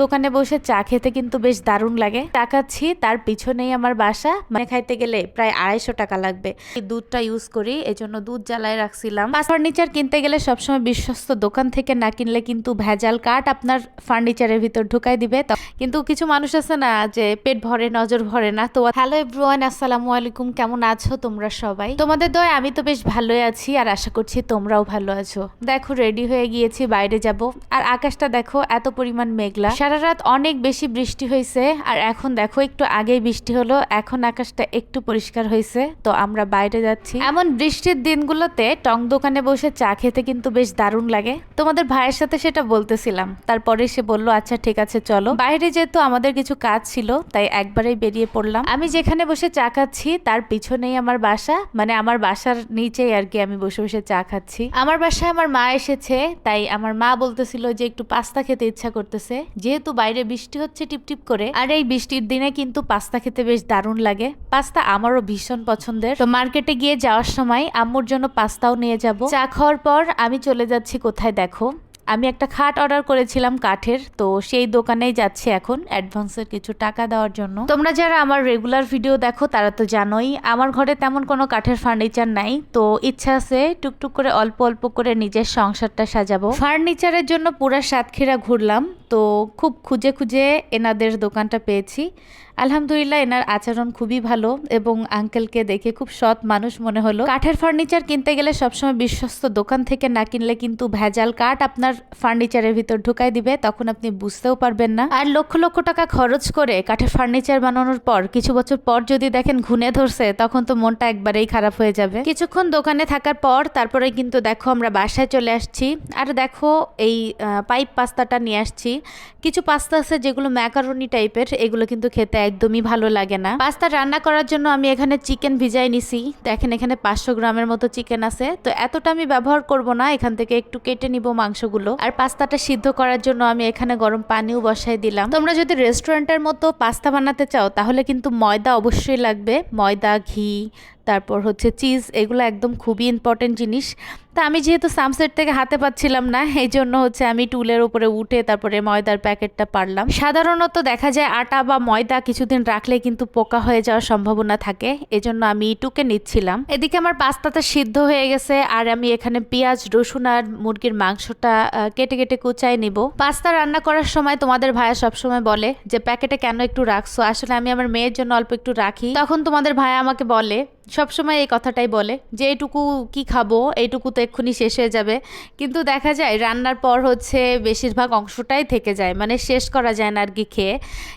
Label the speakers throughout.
Speaker 1: দোকানে বসে চা খেতে কিন্তু বেশ দারুণ লাগে। চা খাচ্ছি, তার পিছনেই আমার বাসা। মানে খাইতে গেলে প্রায় 250 টাকা লাগবে। দুধটা ইউজ করি, এজন্য দুধ জ্বালায় রাখছিলাম। ফার্নিচার কিনতে গেলে সবসময় বিশ্বস্ত দোকান থেকে না কিনলে কিন্তু ভেজাল কাঠ আপনার ফার্নিচারের ভিতর ঢুকাই দিবে। কিন্তু কিছু মানুষ আছে না যে পেট ভরে নজর ভরে না। তো হ্যালো এভরিওয়ান, আসসালামু আলাইকুম, কেমন আছো তোমরা সবাই? তোমাদের দয় আমি তো বেশ ভালোই আছি, আর আশা করছি তোমরাও ভালো আছো। দেখো রেডি হয়ে গিয়েছি, বাইরে যাব। আর আকাশটা দেখো এত পরিমাণ মেঘলা। সারা রাত অনেক বেশি বৃষ্টি হয়েছে, আর এখন দেখো একটু আগেই বৃষ্টি হলো, এখন আকাশটা একটু পরিষ্কার হয়েছে। তো আমরা বাইরে যাচ্ছি। এমন বৃষ্টির দিনগুলোতে টং দোকানে বসে চা খেতে কিন্তু বেশ দারুণ লাগে। তোমাদের ভাইয়ের সাথে সেটা বলতেছিলাম, তারপরে সে বলল আচ্ছা ঠিক আছে চলো। বাইরে যেহেতু আমাদের কিছু কাজ ছিল, তাই একবারেই বেরিয়ে পড়লাম। আমি যেখানে বসে চা খাচ্ছি তার পিছনেই আমার বাসা, মানে আমার বাসার নিচেই আর কি আমি বসে বসে চা খাচ্ছি। আমার বাসায় আমার মা এসেছে, তাই আমার মা বলতেছিল যে একটু পাস্তা খেতে ইচ্ছা করতেছে, যেহেতু বাইরে বৃষ্টি হচ্ছে টিপটিপ করে। আর এই বৃষ্টির দিনে কিন্তু পাস্তা খেতে বেশ দারুণ লাগে। পাস্তা আমারও ভীষণ পছন্দের। তো মার্কেটে গিয়ে যাওয়ার সময় আম্মুর জন্য পাস্তাও নিয়ে যাব। চা খাওয়ার পর আমি চলে যাচ্ছি কোথায় দেখো, আমি একটা খাট অর্ডার করেছিলাম কাঠের, তো সেই দোকানেই যাচ্ছি এখন অ্যাডভান্সের কিছু টাকা দেওয়ার জন্য। তোমরা যারা আমার রেগুলার ভিডিও দেখো তারা তো জানোই আমার ঘরে তেমন কোনো কাঠের ফার্নিচার নাই। তো ইচ্ছা আছে টুকটুক করে অল্প অল্প করে নিজের সংসারটা সাজাবো। ফার্নিচারের জন্য পুরা সাতক্ষীরা ঘুরলাম, তো খুব খুঁজে খুঁজে এনাদের দোকানটা পেয়েছি। আলহামদুলিল্লাহ এনার আচরণ খুবই ভালো, এবং আঙ্কেলকে দেখে খুব সৎ মানুষ মনে হলো। কাঠের ফার্নিচার কিনতে গেলে সবসময় বিশ্বস্ত দোকান থেকে না কিনলে কিন্তু ভেজাল কাঠ আপনার ফার্নিচারের ভিতর ঢুকাই দিবে, তখন আপনি বুঝতেও পারবেন না। আর লক্ষ লক্ষ টাকা খরচ করে কাঠের ফার্নিচার বানানোর পর কিছু বছর পর যদি দেখেন ঘুনে ধরছে, তখন তো মনটা একবারেই খারাপ হয়ে যাবে। কিছুক্ষণ দোকানে থাকার পর তারপরে কিন্তু দেখো আমরা বাসায় চলে আসছি। আর দেখো এই পাইপ পাস্তাটা নিয়ে আসছি। কিছু পাস্তা আছে যেগুলো ম্যাকারনি টাইপের, এগুলো কিন্তু খেতে একদমই ভালো লাগে না। পাস্তা রান্না করার জন্য আমি এখানে চিকেন ভিজাই নিছি। দেখেন এখানে 500 গ্রামের মতো চিকেন আছে। তো এতটা আমি ব্যবহার করব না, এখান থেকে একটু কেটে নিব মাংসগুলো। আর পাস্তাটা সিদ্ধ করার জন্য আমি এখানে গরম পানিও বসাই দিলাম। তোমরা যদি রেস্টুরেন্টের মতো পাস্তা বানাতে চাও তাহলে কিন্তু ময়দা অবশ্যই লাগবে। ময়দা, ঘি, তারপর হচ্ছে চিজ, এগুলো একদম খুবই ইম্পর্টেন্ট জিনিস। তা আমি যেহেতু সামসেট থেকে হাতে পাচ্ছিলাম না, এই জন্য হচ্ছে আমি টুলের উপরে উঠে তারপরে ময়দার প্যাকেটটা পারলাম। সাধারণত দেখা যায় আটা বা ময়দা কিছুদিন রাখলে কিন্তু পোকা হয়ে যাওয়ার সম্ভাবনা থাকে, এজন্য আমি টুকে নিচ্ছিলাম। এদিকে আমার পাস্তাটা সিদ্ধ হয়ে গেছে, আর আমি এখানে পেঁয়াজ, রসুন আর মুরগির মাংসটা কেটে কেটে কুচাই নিব। পাস্তা রান্না করার সময় তোমাদের ভাইয়া সবসময় বলে যে প্যাকেটে কেন একটু রাখছো। আসলে আমি আমার মেয়ের জন্য অল্প একটু রাখি। তখন তোমাদের ভাইয়া আমাকে বলে, সবসময় এই কথাটাই বলে যে এইটুকু কি খাবো, এইটুকু তো এক্ষুনি শেষ হয়ে যাবে। কিন্তু দেখা যায় রান্নার পর হচ্ছে বেশিরভাগ অংশটাই থেকে যায়, মানে শেষ করা যায় না আর কি খেয়ে।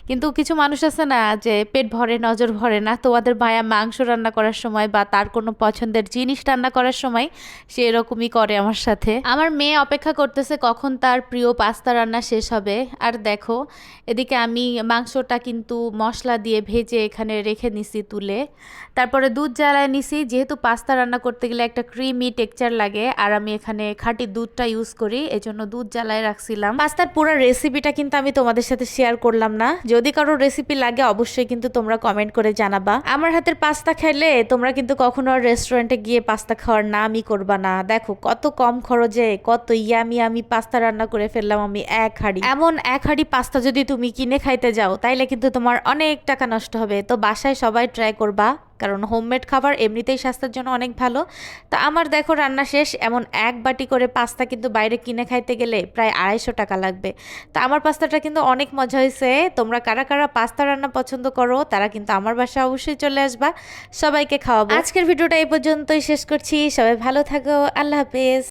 Speaker 1: কিন্তু কিছু মানুষ আছে না যে পেট ভরে নজর ভরে না। তোমাদের ভাইয়া মাংস রান্না করার সময় বা তার কোনো পছন্দের জিনিস রান্না করার সময় সে এরকমই করে আমার সাথে। আমার মেয়ে অপেক্ষা করতেছে কখন তার প্রিয় পাস্তা রান্না শেষ হবে। আর দেখো এদিকে আমি মাংসটা কিন্তু মশলা দিয়ে ভেজে এখানে রেখে নিছি তুলে। তারপরে দুধ জ্বালায় নিছি, যেহেতু পাস্তা রান্না করতে গেলে একটা ক্রিমি টেক্সচার লাগে, আর আমি এখানে খাঁটি দুধটা ইউজ করি, এজন্য দুধ জ্বালায় রাখছিলাম। পাস্তার পুরো রেসিপিটা কিন্তু আমি তোমাদের সাথে শেয়ার করলাম না। যদি কারো রেসিপি লাগে অবশ্যই কিন্তু তোমরা কমেন্ট করে জানাবা। আমার হাতের পাস্তা খাইলে তোমরা কিন্তু কখনো আর রেস্টুরেন্টে গিয়ে পাস্তা খাওয়ার নামই করবা না। দেখো কত কম খরচে কত ইয়ামি আমি পাস্তা রান্না করে ফেললাম আমি এক হাঁড়ি। এমন এক হাঁড়ি পাস্তা যদি তুমি কিনে খাইতে যাও তাইলে কিন্তু তোমার অনেক টাকা নষ্ট হবে। তো বাসায় সবাই ট্রাই করবা, কারণ হোমমেড খাবার এমনিতেই স্বাস্থ্যের জন্য অনেক ভালো। তো আমার দেখো রান্না শেষ। এমন এক বাটি করে পাস্তা কিন্তু বাইরে কিনে খাইতে গেলে প্রায় 250 টাকা লাগবে। তো আমার পাস্তাটা কিন্তু অনেক মজা হয়েছে। তোমরা কারা কারা পাস্তা রান্না পছন্দ করো তারা কিন্তু আমার বাসায় অবশ্যই চলে আসবা, সবাইকে খাওয়াবো। আজকের ভিডিওটা এই পর্যন্তই শেষ করছি। সবাই ভালো থাকো, আল্লাহ হাফেজ।